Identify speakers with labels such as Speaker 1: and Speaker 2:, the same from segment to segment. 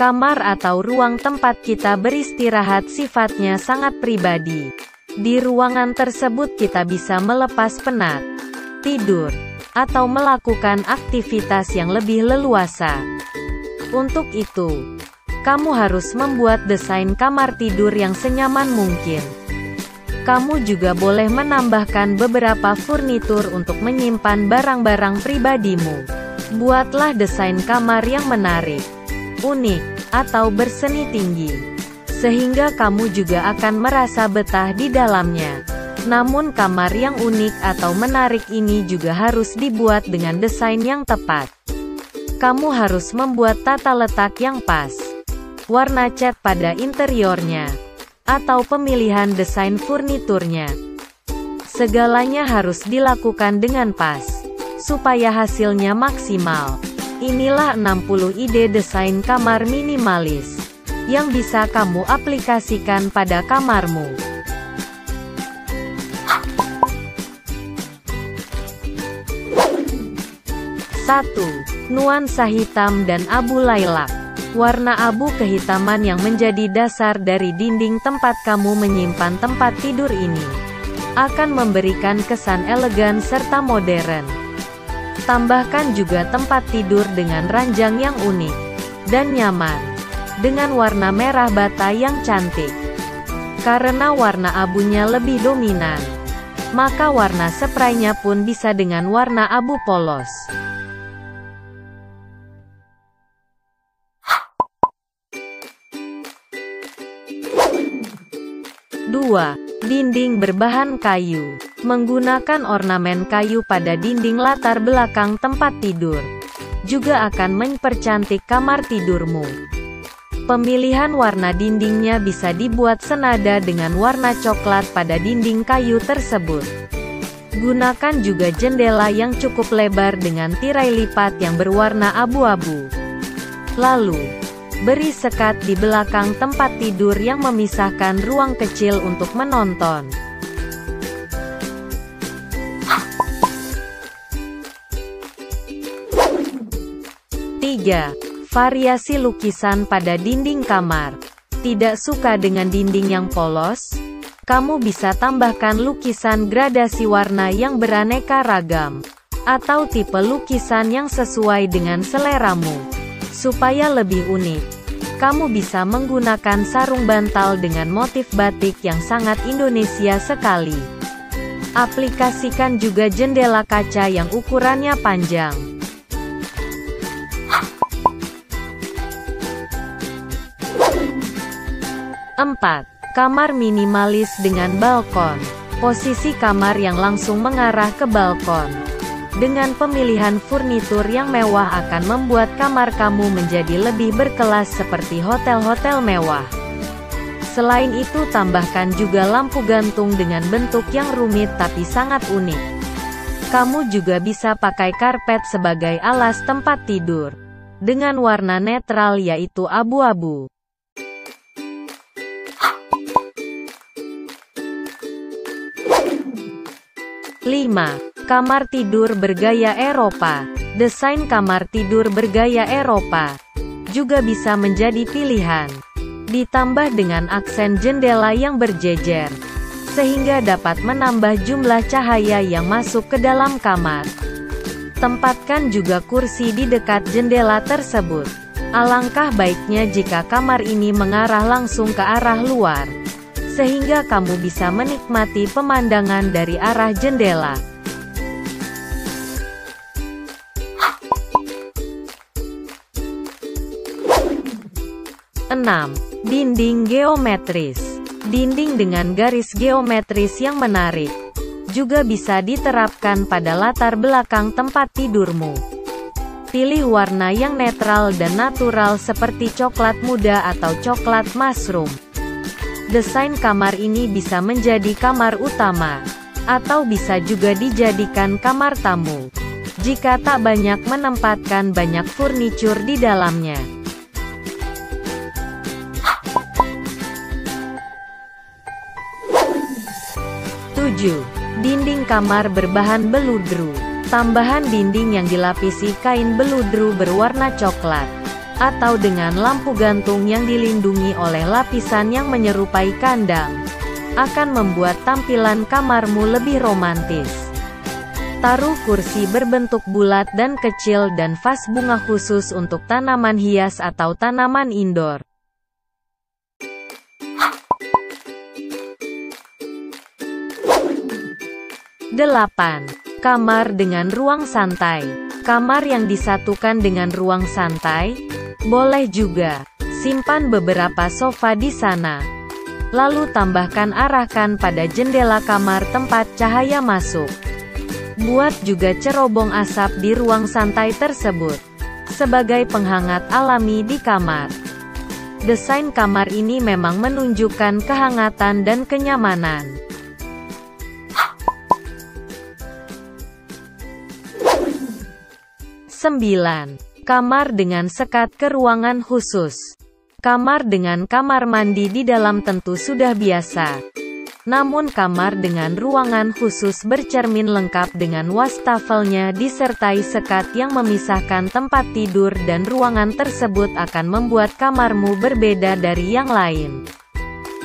Speaker 1: Kamar atau ruang tempat kita beristirahat sifatnya sangat pribadi. Di ruangan tersebut kita bisa melepas penat, tidur, atau melakukan aktivitas yang lebih leluasa. Untuk itu, kamu harus membuat desain kamar tidur yang senyaman mungkin. Kamu juga boleh menambahkan beberapa furnitur untuk menyimpan barang-barang pribadimu. Buatlah desain kamar yang menarik, unik, atau berseni tinggi, sehingga kamu juga akan merasa betah di dalamnya. Namun kamar yang unik atau menarik ini juga harus dibuat dengan desain yang tepat. Kamu harus membuat tata letak yang pas, warna cat pada interiornya, atau pemilihan desain furniturnya. Segalanya harus dilakukan dengan pas, supaya hasilnya maksimal. Inilah 60 ide desain kamar minimalis, yang bisa kamu aplikasikan pada kamarmu. 1. Nuansa hitam dan abu lailak. Warna abu kehitaman yang menjadi dasar dari dinding tempat kamu menyimpan tempat tidur ini akan memberikan kesan elegan serta modern. Tambahkan juga tempat tidur dengan ranjang yang unik dan nyaman, dengan warna merah bata yang cantik. Karena warna abunya lebih dominan, maka warna spraynya pun bisa dengan warna abu polos. 2. Dinding berbahan kayu. Menggunakan ornamen kayu pada dinding latar belakang tempat tidur juga akan mempercantik kamar tidurmu. Pemilihan warna dindingnya bisa dibuat senada dengan warna coklat pada dinding kayu tersebut. Gunakan juga jendela yang cukup lebar dengan tirai lipat yang berwarna abu-abu. Lalu, beri sekat di belakang tempat tidur yang memisahkan ruang kecil untuk menonton. 3. Variasi lukisan pada dinding kamar. Tidak suka dengan dinding yang polos? Kamu bisa tambahkan lukisan gradasi warna yang beraneka ragam, atau tipe lukisan yang sesuai dengan seleramu. Supaya lebih unik, kamu bisa menggunakan sarung bantal dengan motif batik yang sangat Indonesia sekali. Aplikasikan juga jendela kaca yang ukurannya panjang. 4. Kamar minimalis dengan balkon. Posisi kamar yang langsung mengarah ke balkon dengan pemilihan furnitur yang mewah akan membuat kamar kamu menjadi lebih berkelas seperti hotel-hotel mewah. Selain itu, tambahkan juga lampu gantung dengan bentuk yang rumit tapi sangat unik. Kamu juga bisa pakai karpet sebagai alas tempat tidur dengan warna netral yaitu abu-abu. 5. Kamar tidur bergaya Eropa. Desain kamar tidur bergaya Eropa juga bisa menjadi pilihan. Ditambah dengan aksen jendela yang berjejer, sehingga dapat menambah jumlah cahaya yang masuk ke dalam kamar. Tempatkan juga kursi di dekat jendela tersebut. Alangkah baiknya jika kamar ini mengarah langsung ke arah luar, sehingga kamu bisa menikmati pemandangan dari arah jendela. 6. Dinding geometris. Dinding dengan garis geometris yang menarik juga bisa diterapkan pada latar belakang tempat tidurmu. Pilih warna yang netral dan natural seperti coklat muda atau coklat mushroom. Desain kamar ini bisa menjadi kamar utama, atau bisa juga dijadikan kamar tamu, jika tak banyak menempatkan banyak furnitur di dalamnya. 7. Dinding kamar berbahan beludru. Tambahan dinding yang dilapisi kain beludru berwarna coklat atau dengan lampu gantung yang dilindungi oleh lapisan yang menyerupai kandang, akan membuat tampilan kamarmu lebih romantis. Taruh kursi berbentuk bulat dan kecil dan vas bunga khusus untuk tanaman hias atau tanaman indoor. 8. Kamar dengan ruang santai. Kamar yang disatukan dengan ruang santai. Boleh juga simpan beberapa sofa di sana. Lalu arahkan pada jendela kamar tempat cahaya masuk. Buat juga cerobong asap di ruang santai tersebut, sebagai penghangat alami di kamar. Desain kamar ini memang menunjukkan kehangatan dan kenyamanan. 9. Kamar dengan sekat ke ruangan khusus. Kamar dengan kamar mandi di dalam tentu sudah biasa. Namun kamar dengan ruangan khusus bercermin lengkap dengan wastafelnya disertai sekat yang memisahkan tempat tidur dan ruangan tersebut akan membuat kamarmu berbeda dari yang lain.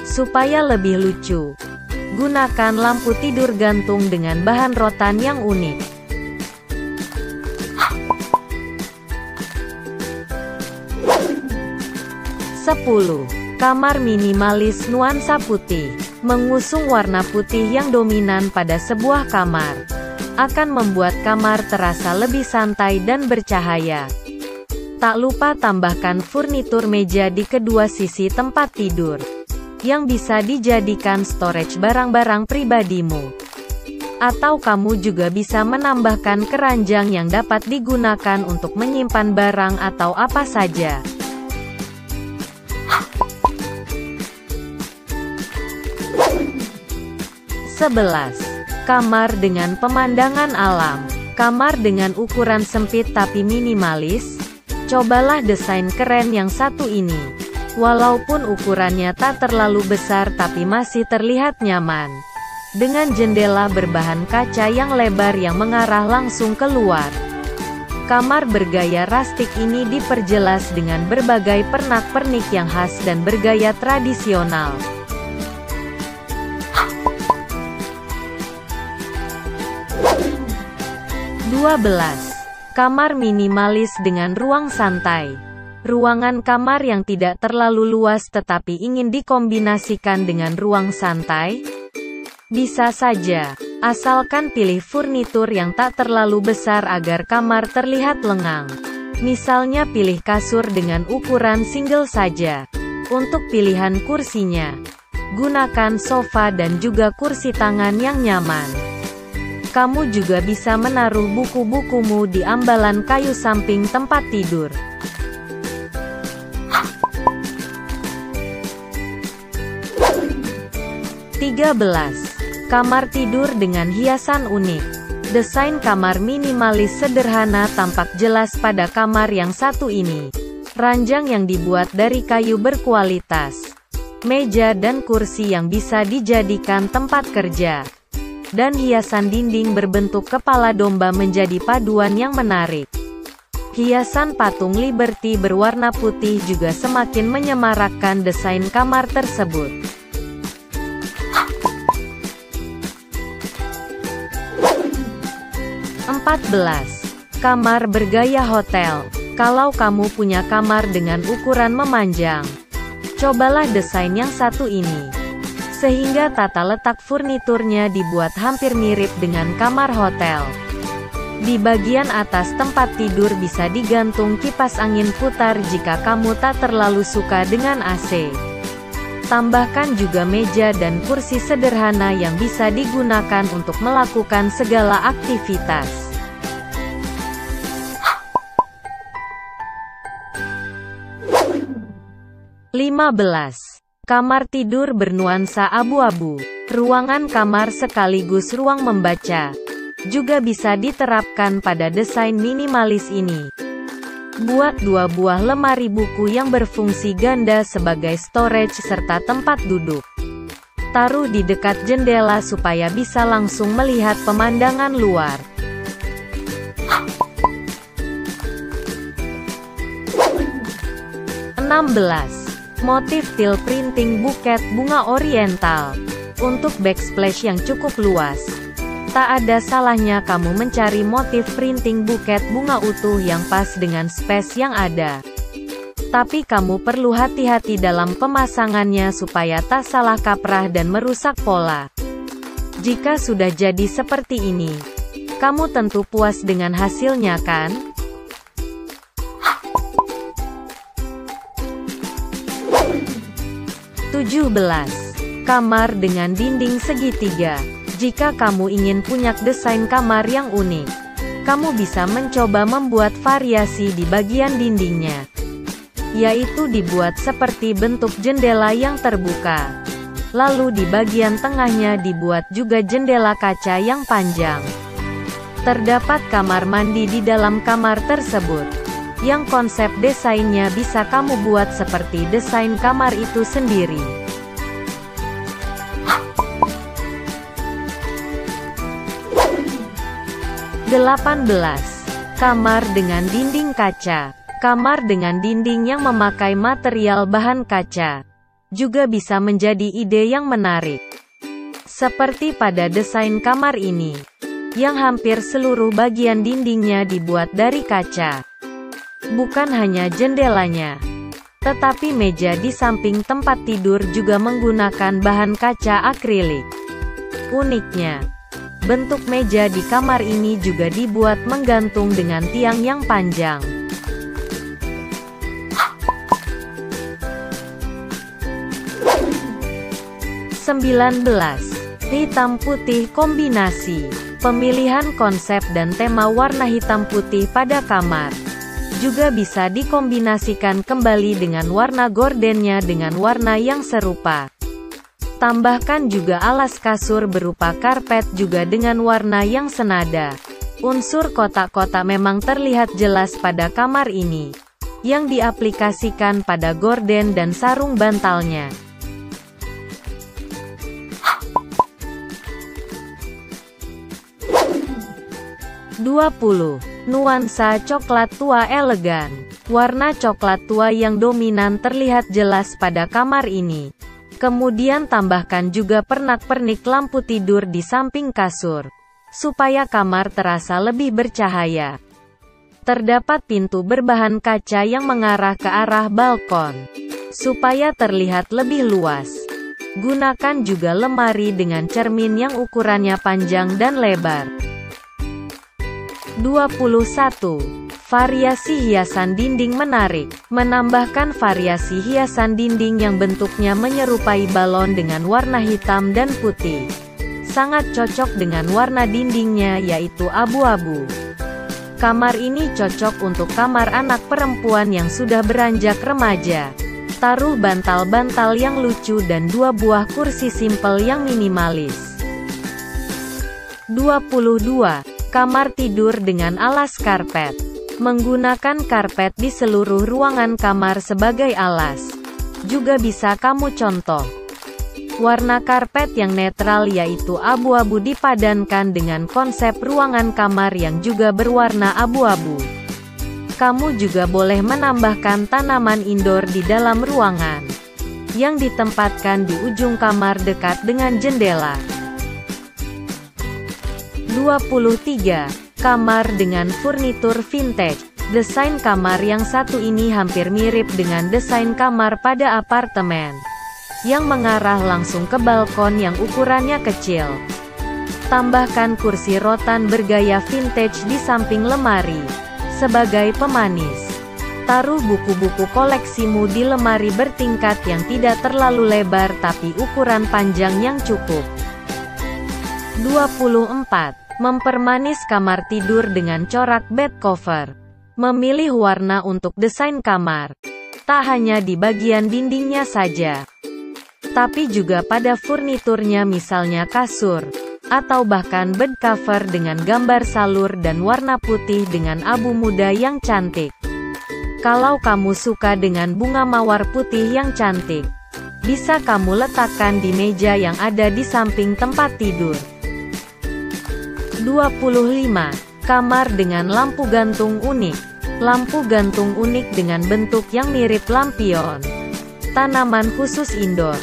Speaker 1: Supaya lebih lucu, gunakan lampu tidur gantung dengan bahan rotan yang unik. 10. Kamar minimalis nuansa putih. Mengusung warna putih yang dominan pada sebuah kamar akan membuat kamar terasa lebih santai dan bercahaya. Tak lupa tambahkan furnitur meja di kedua sisi tempat tidur, yang bisa dijadikan storage barang-barang pribadimu. Atau kamu juga bisa menambahkan keranjang yang dapat digunakan untuk menyimpan barang atau apa saja. 11. Kamar dengan pemandangan alam. Kamar dengan ukuran sempit tapi minimalis. Cobalah desain keren yang satu ini. Walaupun ukurannya tak terlalu besar tapi masih terlihat nyaman. Dengan jendela berbahan kaca yang lebar yang mengarah langsung keluar. Kamar bergaya rustik ini diperjelas dengan berbagai pernak-pernik yang khas dan bergaya tradisional. 12. Kamar minimalis dengan ruang santai. Ruangan kamar yang tidak terlalu luas tetapi ingin dikombinasikan dengan ruang santai? Bisa saja, asalkan pilih furnitur yang tak terlalu besar agar kamar terlihat lengang. Misalnya pilih kasur dengan ukuran single saja. Untuk pilihan kursinya, gunakan sofa dan juga kursi tangan yang nyaman. Kamu juga bisa menaruh buku-bukumu di ambalan kayu samping tempat tidur. 13. Kamar tidur dengan hiasan unik. Desain kamar minimalis sederhana tampak jelas pada kamar yang satu ini. Ranjang yang dibuat dari kayu berkualitas. Meja dan kursi yang bisa dijadikan tempat kerja. Dan hiasan dinding berbentuk kepala domba menjadi paduan yang menarik. Hiasan patung Liberty berwarna putih juga semakin menyemarakkan desain kamar tersebut. 14. Kamar bergaya hotel. Kalau kamu punya kamar dengan ukuran memanjang, cobalah desain yang satu ini. Sehingga tata letak furniturnya dibuat hampir mirip dengan kamar hotel. Di bagian atas tempat tidur bisa digantung kipas angin putar jika kamu tak terlalu suka dengan AC. Tambahkan juga meja dan kursi sederhana yang bisa digunakan untuk melakukan segala aktivitas. 15. Kamar tidur bernuansa abu-abu. Ruangan kamar sekaligus ruang membaca juga bisa diterapkan pada desain minimalis ini. Buat 2 buah lemari buku yang berfungsi ganda sebagai storage serta tempat duduk. Taruh di dekat jendela supaya bisa langsung melihat pemandangan luar. 16. 16. Motif teal printing buket bunga oriental. Untuk backsplash yang cukup luas, tak ada salahnya kamu mencari motif printing buket bunga utuh yang pas dengan space yang ada. Tapi kamu perlu hati-hati dalam pemasangannya supaya tak salah kaprah dan merusak pola. Jika sudah jadi seperti ini, kamu tentu puas dengan hasilnya kan? 17. Kamar dengan dinding segitiga. Jika kamu ingin punya desain kamar yang unik, kamu bisa mencoba membuat variasi di bagian dindingnya, yaitu dibuat seperti bentuk jendela yang terbuka. Lalu di bagian tengahnya dibuat juga jendela kaca yang panjang. Terdapat kamar mandi di dalam kamar tersebut, yang konsep desainnya bisa kamu buat seperti desain kamar itu sendiri. 18. Kamar dengan dinding kaca. Kamar dengan dinding yang memakai material bahan kaca juga bisa menjadi ide yang menarik. Seperti pada desain kamar ini, yang hampir seluruh bagian dindingnya dibuat dari kaca. Bukan hanya jendelanya, tetapi meja di samping tempat tidur juga menggunakan bahan kaca akrilik. Uniknya, bentuk meja di kamar ini juga dibuat menggantung dengan tiang yang panjang. 19. Hitam putih kombinasi. Pemilihan konsep dan tema warna hitam putih pada kamar juga bisa dikombinasikan kembali dengan warna gordennya dengan warna yang serupa. Tambahkan juga alas kasur berupa karpet juga dengan warna yang senada. Unsur kotak-kotak memang terlihat jelas pada kamar ini, yang diaplikasikan pada gorden dan sarung bantalnya. 20. Nuansa coklat tua elegan. Warna coklat tua yang dominan terlihat jelas pada kamar ini. Kemudian tambahkan juga pernak-pernik lampu tidur di samping kasur, supaya kamar terasa lebih bercahaya. Terdapat pintu berbahan kaca yang mengarah ke arah balkon, supaya terlihat lebih luas. Gunakan juga lemari dengan cermin yang ukurannya panjang dan lebar. 21. Variasi hiasan dinding menarik. Menambahkan variasi hiasan dinding yang bentuknya menyerupai balon dengan warna hitam dan putih. Sangat cocok dengan warna dindingnya yaitu abu-abu. Kamar ini cocok untuk kamar anak perempuan yang sudah beranjak remaja. Taruh bantal-bantal yang lucu dan 2 buah kursi simpel yang minimalis. 22. Kamar tidur dengan alas karpet. Menggunakan karpet di seluruh ruangan kamar sebagai alas juga bisa kamu contoh. Warna karpet yang netral yaitu abu-abu dipadankan dengan konsep ruangan kamar yang juga berwarna abu-abu. Kamu juga boleh menambahkan tanaman indoor di dalam ruangan, yang ditempatkan di ujung kamar dekat dengan jendela. 23. Kamar dengan furnitur vintage. Desain kamar yang satu ini hampir mirip dengan desain kamar pada apartemen, yang mengarah langsung ke balkon yang ukurannya kecil. Tambahkan kursi rotan bergaya vintage di samping lemari, sebagai pemanis. Taruh buku-buku koleksimu di lemari bertingkat yang tidak terlalu lebar tapi ukuran panjang yang cukup. 24. Mempermanis kamar tidur dengan corak bed cover. Memilih warna untuk desain kamar, tak hanya di bagian dindingnya saja, tapi juga pada furniturnya misalnya kasur, atau bahkan bed cover dengan gambar salur dan warna putih dengan abu muda yang cantik. Kalau kamu suka dengan bunga mawar putih yang cantik, bisa kamu letakkan di meja yang ada di samping tempat tidur. 25. Kamar dengan lampu gantung unik. lampu gantung unik dengan bentuk yang mirip lampion, tanaman khusus indoor,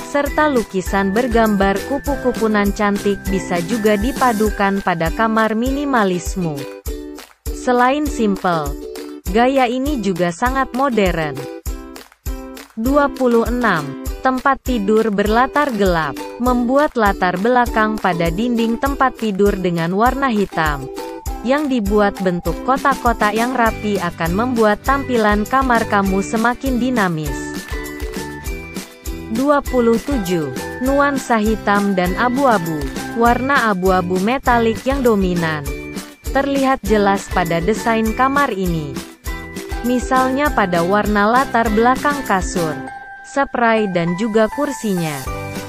Speaker 1: serta lukisan bergambar kupu-kupunan cantik bisa juga dipadukan pada kamar minimalisme. Selain simple, gaya ini juga sangat modern. 26. Tempat tidur berlatar gelap. Membuat latar belakang pada dinding tempat tidur dengan warna hitam yang dibuat bentuk kotak-kotak yang rapi akan membuat tampilan kamar kamu semakin dinamis. 27. Nuansa hitam dan abu-abu. Warna abu-abu metalik yang dominan terlihat jelas pada desain kamar ini. Misalnya pada warna latar belakang kasur, spray dan juga kursinya.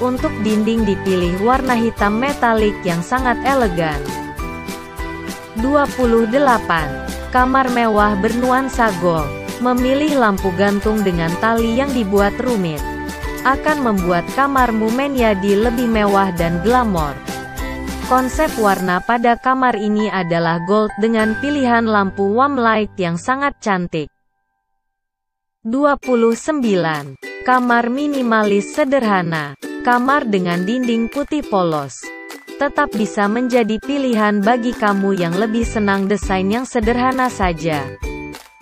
Speaker 1: Untuk dinding dipilih warna hitam metalik yang sangat elegan. 28. Kamar mewah bernuansa gold. Memilih lampu gantung dengan tali yang dibuat rumit akan membuat kamarmu menjadi lebih mewah dan glamor. Konsep warna pada kamar ini adalah gold dengan pilihan lampu warm light yang sangat cantik. 29. Kamar minimalis sederhana. Kamar dengan dinding putih polos tetap bisa menjadi pilihan bagi kamu yang lebih senang desain yang sederhana saja.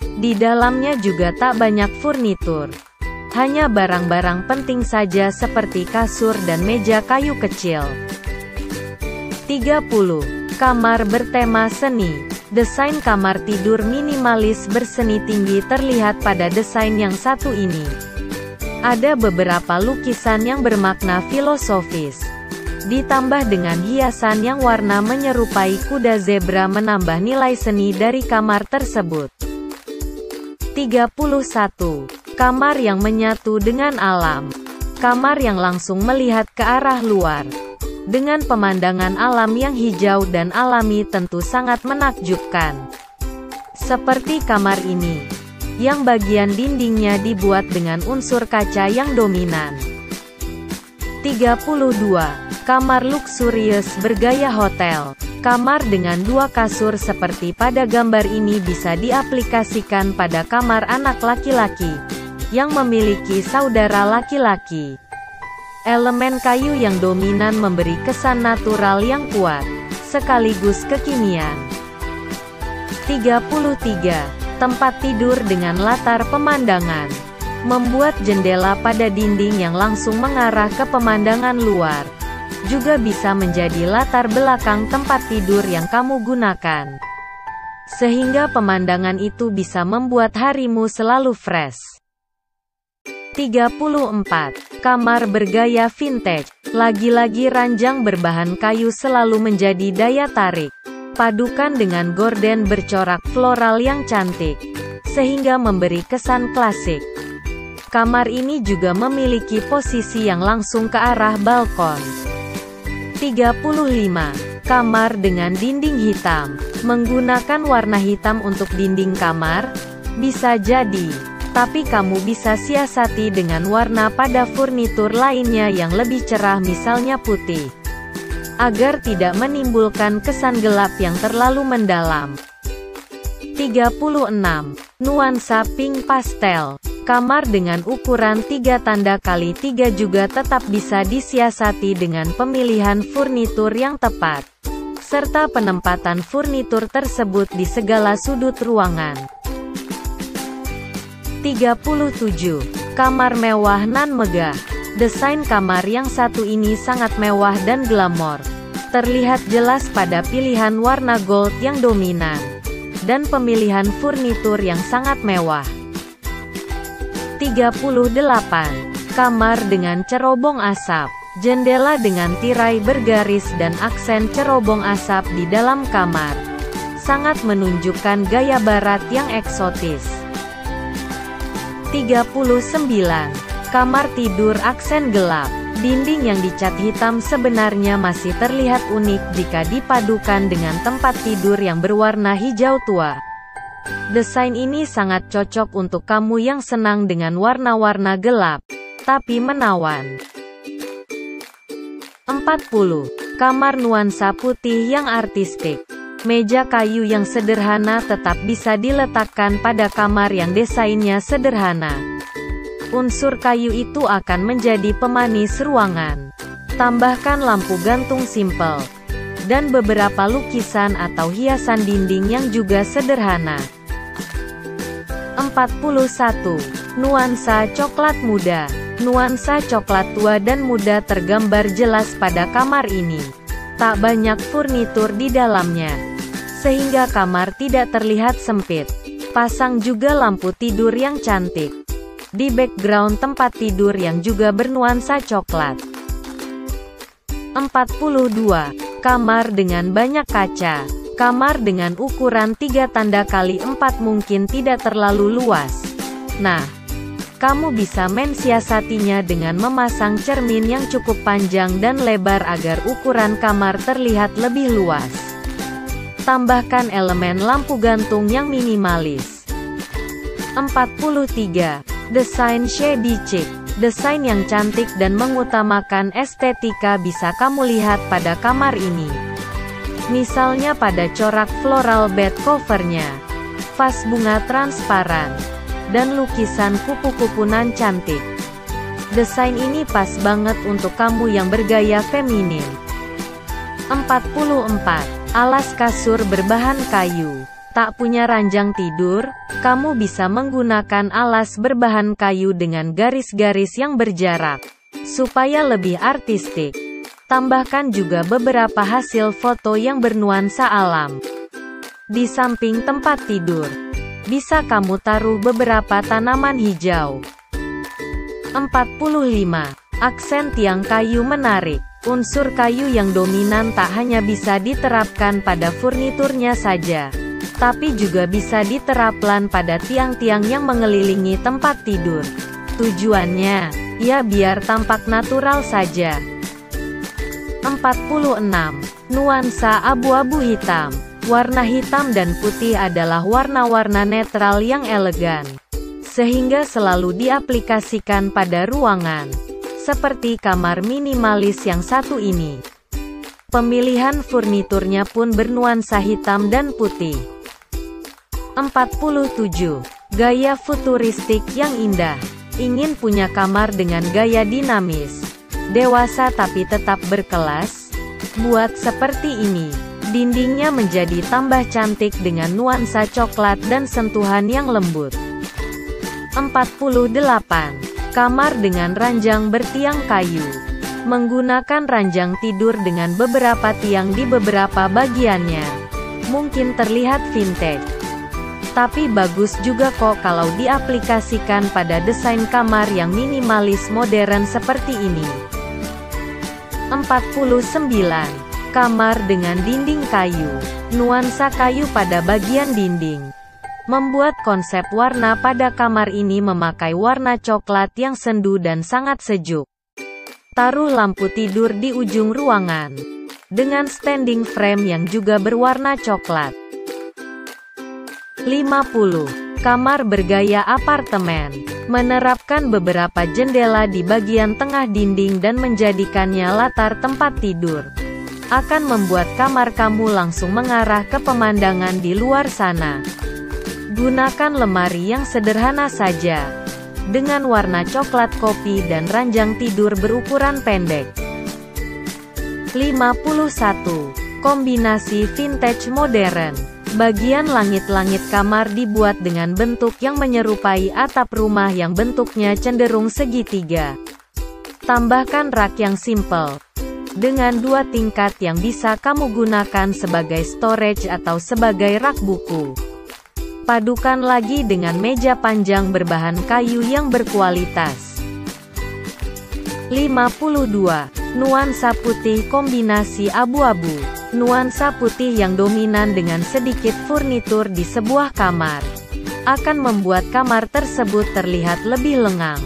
Speaker 1: Di dalamnya juga tak banyak furnitur. Hanya barang-barang penting saja seperti kasur dan meja kayu kecil. 30. Kamar bertema seni. Desain kamar tidur minimalis berseni tinggi terlihat pada desain yang satu ini. Ada beberapa lukisan yang bermakna filosofis, ditambah dengan hiasan yang warna menyerupai kuda zebra menambah nilai seni dari kamar tersebut. 31. Kamar yang menyatu dengan alam. Kamar yang langsung melihat ke arah luar, dengan pemandangan alam yang hijau dan alami tentu sangat menakjubkan. Seperti kamar ini, yang bagian dindingnya dibuat dengan unsur kaca yang dominan. 32. Kamar luksurius bergaya hotel. Kamar dengan dua kasur seperti pada gambar ini bisa diaplikasikan pada kamar anak laki-laki yang memiliki saudara laki-laki. Elemen kayu yang dominan memberi kesan natural yang kuat, sekaligus kekinian. 33. Tempat tidur dengan latar pemandangan. Membuat jendela pada dinding yang langsung mengarah ke pemandangan luar juga bisa menjadi latar belakang tempat tidur yang kamu gunakan, sehingga pemandangan itu bisa membuat harimu selalu fresh. 34. Kamar bergaya vintage. Lagi-lagi ranjang berbahan kayu selalu menjadi daya tarik. Padukan dengan gorden bercorak floral yang cantik, sehingga memberi kesan klasik. Kamar ini juga memiliki posisi yang langsung ke arah balkon. 35. Kamar dengan dinding hitam. Menggunakan warna hitam untuk dinding kamar? Bisa jadi, tapi kamu bisa siasati dengan warna pada furnitur lainnya yang lebih cerah misalnya putih, agar tidak menimbulkan kesan gelap yang terlalu mendalam. 36. Nuansa pink pastel. Kamar dengan ukuran 3x3 juga tetap bisa disiasati dengan pemilihan furnitur yang tepat, serta penempatan furnitur tersebut di segala sudut ruangan. 37. Kamar mewah nan megah. Desain kamar yang satu ini sangat mewah dan glamor. Terlihat jelas pada pilihan warna gold yang dominan, dan pemilihan furnitur yang sangat mewah. 38. Kamar dengan cerobong asap. Jendela dengan tirai bergaris dan aksen cerobong asap di dalam kamar sangat menunjukkan gaya barat yang eksotis. 39. Kamar tidur aksen gelap. Dinding yang dicat hitam sebenarnya masih terlihat unik jika dipadukan dengan tempat tidur yang berwarna hijau tua. Desain ini sangat cocok untuk kamu yang senang dengan warna-warna gelap, tapi menawan. 40. Kamar nuansa putih yang artistik. Meja kayu yang sederhana tetap bisa diletakkan pada kamar yang desainnya sederhana. Unsur kayu itu akan menjadi pemanis ruangan. Tambahkan lampu gantung simpel dan beberapa lukisan atau hiasan dinding yang juga sederhana. 41. Nuansa coklat muda. Nuansa coklat tua dan muda tergambar jelas pada kamar ini. Tak banyak furnitur di dalamnya, sehingga kamar tidak terlihat sempit. Pasang juga lampu tidur yang cantik di background tempat tidur yang juga bernuansa coklat. 42. Kamar dengan banyak kaca. Kamar dengan ukuran 3x4 mungkin tidak terlalu luas. Nah, kamu bisa mensiasatinya dengan memasang cermin yang cukup panjang dan lebar agar ukuran kamar terlihat lebih luas. Tambahkan elemen lampu gantung yang minimalis. 43. Desain shady chic. Desain yang cantik dan mengutamakan estetika bisa kamu lihat pada kamar ini. Misalnya pada corak floral bed covernya, vas bunga transparan, dan lukisan kupu-kupu nan cantik. Desain ini pas banget untuk kamu yang bergaya feminin. 44. Alas kasur berbahan kayu. Tak punya ranjang tidur? Kamu bisa menggunakan alas berbahan kayu dengan garis-garis yang berjarak, supaya lebih artistik. Tambahkan juga beberapa hasil foto yang bernuansa alam. Di samping tempat tidur, bisa kamu taruh beberapa tanaman hijau. 45. Aksen tiang kayu menarik. Unsur kayu yang dominan tak hanya bisa diterapkan pada furniturnya saja, tapi juga bisa diterapkan pada tiang-tiang yang mengelilingi tempat tidur. Tujuannya, ya biar tampak natural saja. 46. Nuansa abu-abu hitam. Warna hitam dan putih adalah warna-warna netral yang elegan, sehingga selalu diaplikasikan pada ruangan, seperti kamar minimalis yang satu ini. Pemilihan furniturnya pun bernuansa hitam dan putih. 47. Gaya futuristik yang indah. Ingin punya kamar dengan gaya dinamis, dewasa tapi tetap berkelas? Buat seperti ini. Dindingnya menjadi tambah cantik dengan nuansa coklat dan sentuhan yang lembut. 48. Kamar dengan ranjang bertiang kayu. Menggunakan ranjang tidur dengan beberapa tiang di beberapa bagiannya. Mungkin terlihat vintage, tapi bagus juga kok kalau diaplikasikan pada desain kamar yang minimalis modern seperti ini. 49. Kamar dengan dinding kayu. Nuansa kayu pada bagian dinding membuat konsep warna pada kamar ini memakai warna coklat yang sendu dan sangat sejuk. Taruh lampu tidur di ujung ruangan dengan standing frame yang juga berwarna coklat. 50. Kamar bergaya apartemen. Menerapkan beberapa jendela di bagian tengah dinding dan menjadikannya latar tempat tidur akan membuat kamar kamu langsung mengarah ke pemandangan di luar sana. Gunakan lemari yang sederhana saja, dengan warna coklat kopi dan ranjang tidur berukuran pendek. 51. Kombinasi vintage modern. Bagian langit-langit kamar dibuat dengan bentuk yang menyerupai atap rumah yang bentuknya cenderung segitiga. Tambahkan rak yang simpel dengan 2 tingkat yang bisa kamu gunakan sebagai storage atau sebagai rak buku. Padukan lagi dengan meja panjang berbahan kayu yang berkualitas. 52. Nuansa putih kombinasi abu-abu. Nuansa putih yang dominan dengan sedikit furnitur di sebuah kamar akan membuat kamar tersebut terlihat lebih lengang.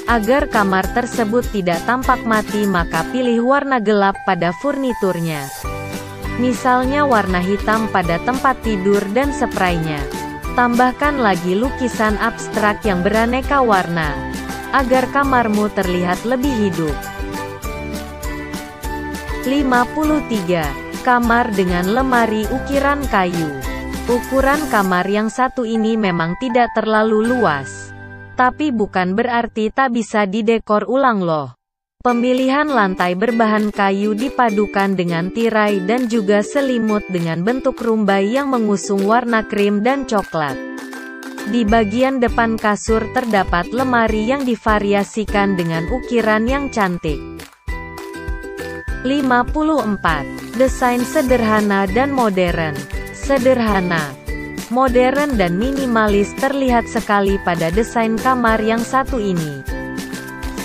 Speaker 1: Agar kamar tersebut tidak tampak mati, maka pilih warna gelap pada furniturnya. Misalnya warna hitam pada tempat tidur dan spraynya. Tambahkan lagi lukisan abstrak yang beraneka warna, agar kamarmu terlihat lebih hidup. 53. Kamar dengan lemari ukiran kayu. Ukuran kamar yang satu ini memang tidak terlalu luas. Tapi bukan berarti tak bisa didekor ulang loh. Pemilihan lantai berbahan kayu dipadukan dengan tirai dan juga selimut dengan bentuk rumbai yang mengusung warna krim dan coklat. Di bagian depan kasur terdapat lemari yang divariasikan dengan ukiran yang cantik. 54. Desain sederhana dan modern. Sederhana, modern dan minimalis terlihat sekali pada desain kamar yang satu ini.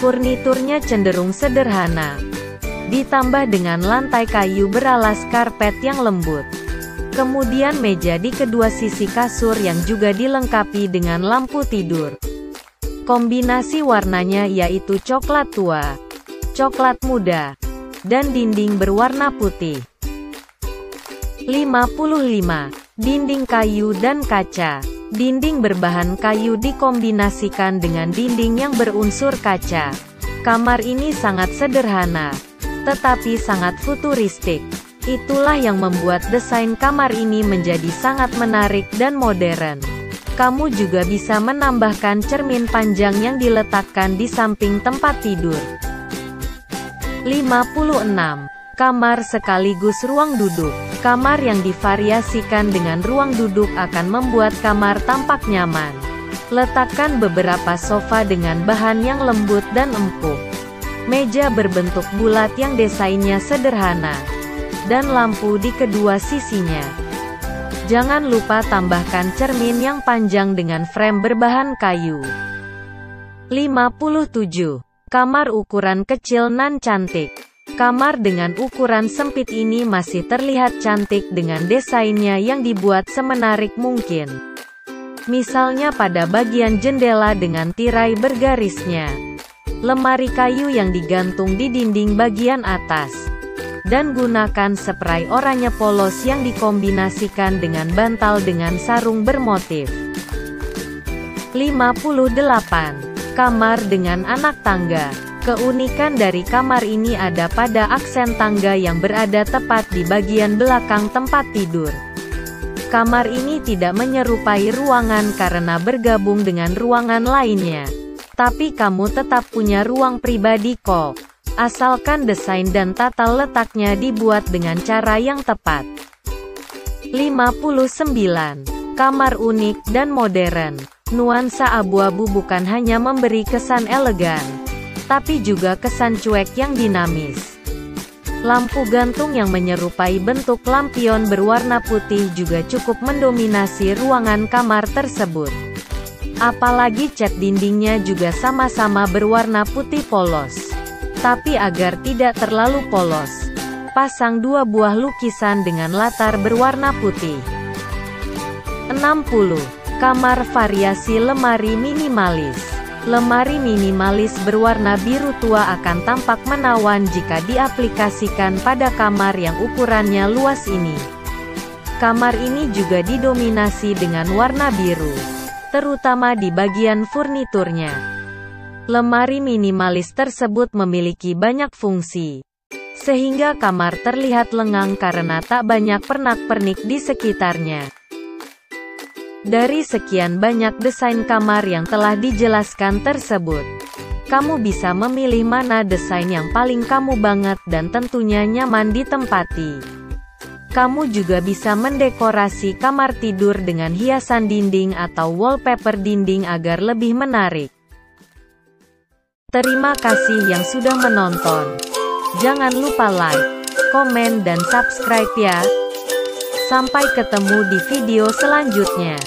Speaker 1: Furniturnya cenderung sederhana, ditambah dengan lantai kayu beralas karpet yang lembut. Kemudian meja di kedua sisi kasur yang juga dilengkapi dengan lampu tidur. Kombinasi warnanya yaitu coklat tua, coklat muda, dan dinding berwarna putih. 55. Dinding kayu dan kaca. Dinding berbahan kayu dikombinasikan dengan dinding yang berunsur kaca. Kamar ini sangat sederhana, tetapi sangat futuristik. Itulah yang membuat desain kamar ini menjadi sangat menarik dan modern. Kamu juga bisa menambahkan cermin panjang yang diletakkan di samping tempat tidur. 56. Kamar sekaligus ruang duduk. Kamar yang divariasikan dengan ruang duduk akan membuat kamar tampak nyaman. Letakkan beberapa sofa dengan bahan yang lembut dan empuk. Meja berbentuk bulat yang desainnya sederhana. Dan lampu di kedua sisinya. Jangan lupa tambahkan cermin yang panjang dengan frame berbahan kayu. 57. Kamar ukuran kecil nan cantik. Kamar dengan ukuran sempit ini masih terlihat cantik dengan desainnya yang dibuat semenarik mungkin. Misalnya pada bagian jendela dengan tirai bergarisnya. Lemari kayu yang digantung di dinding bagian atas. Dan gunakan spray oranye polos yang dikombinasikan dengan bantal dengan sarung bermotif. 58. Kamar dengan anak tangga. Keunikan dari kamar ini ada pada aksen tangga yang berada tepat di bagian belakang tempat tidur. Kamar ini tidak menyerupai ruangan karena bergabung dengan ruangan lainnya. Tapi kamu tetap punya ruang pribadi kok. Asalkan desain dan tata letaknya dibuat dengan cara yang tepat. 59. Kamar unik dan modern. Nuansa abu-abu bukan hanya memberi kesan elegan, tapi juga kesan cuek yang dinamis. Lampu gantung yang menyerupai bentuk lampion berwarna putih juga cukup mendominasi ruangan kamar tersebut. Apalagi cat dindingnya juga sama-sama berwarna putih polos. Tapi agar tidak terlalu polos, pasang 2 buah lukisan dengan latar berwarna putih. 60. Kamar variasi lemari minimalis. Lemari minimalis berwarna biru tua akan tampak menawan jika diaplikasikan pada kamar yang ukurannya luas ini. Kamar ini juga didominasi dengan warna biru, terutama di bagian furniturnya. Lemari minimalis tersebut memiliki banyak fungsi, sehingga kamar terlihat lengang karena tak banyak pernak-pernik di sekitarnya. Dari sekian banyak desain kamar yang telah dijelaskan tersebut, kamu bisa memilih mana desain yang paling kamu banget dan tentunya nyaman ditempati. Kamu juga bisa mendekorasi kamar tidur dengan hiasan dinding atau wallpaper dinding agar lebih menarik. Terima kasih yang sudah menonton. Jangan lupa like, komen dan subscribe ya. Sampai ketemu di video selanjutnya.